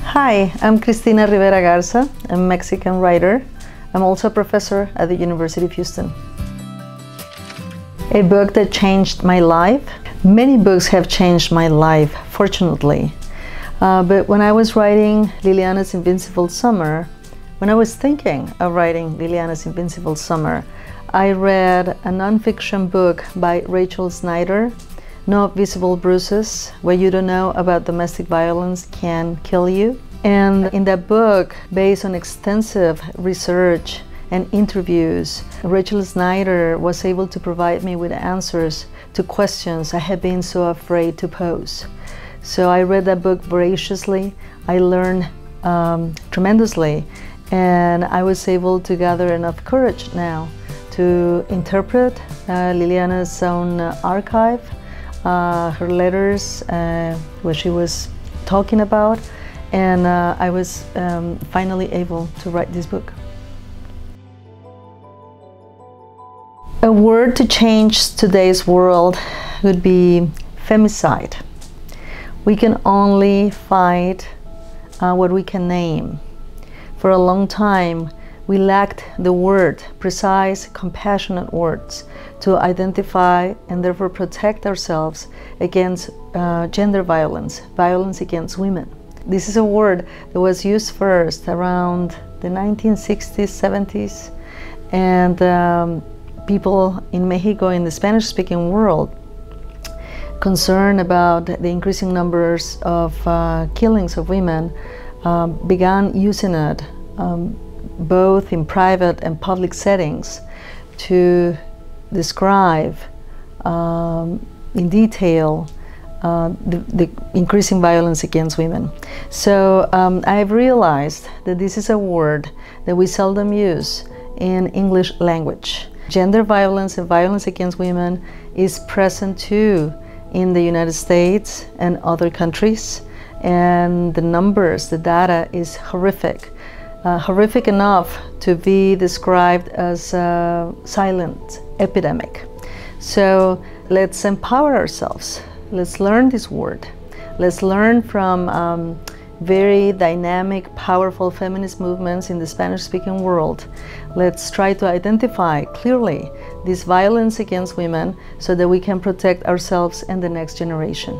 Hi, I'm Cristina Rivera Garza. I'm a Mexican writer. I'm also a professor at the University of Houston. A book that changed my life. Many books have changed my life, fortunately. But when I was writing Liliana's Invincible Summer, when I was thinking of writing Liliana's Invincible Summer, I read a nonfiction book by Rachel Snyder, No Visible Bruises, What You Don't Know About Domestic Violence Can Kill You. And in that book, based on extensive research and interviews, Rachel Snyder was able to provide me with answers to questions I had been so afraid to pose. So I read that book voraciously. I learned tremendously, and I was able to gather enough courage now to interpret Liliana's own archive, her letters, what she was talking about, and I was finally able to write this book. A word to change today's world would be femicide. We can only fight what we can name. For a long time, we lacked the word, precise, compassionate words to identify and therefore protect ourselves against gender violence, violence against women. This is a word that was used first around the 1960s, 70s, and people in Mexico, in the Spanish-speaking world, concerned about the increasing numbers of killings of women, began using it both in private and public settings to describe in detail the increasing violence against women. So I've realized that this is a word that we seldom use in English language. Gender violence and violence against women is present too in the United States and other countries, and the numbers, the data is horrific. Horrific enough to be described as a silent epidemic. So let's empower ourselves. Let's learn this word. Let's learn from very dynamic, powerful feminist movements in the Spanish-speaking world. Let's try to identify clearly this violence against women so that we can protect ourselves and the next generation.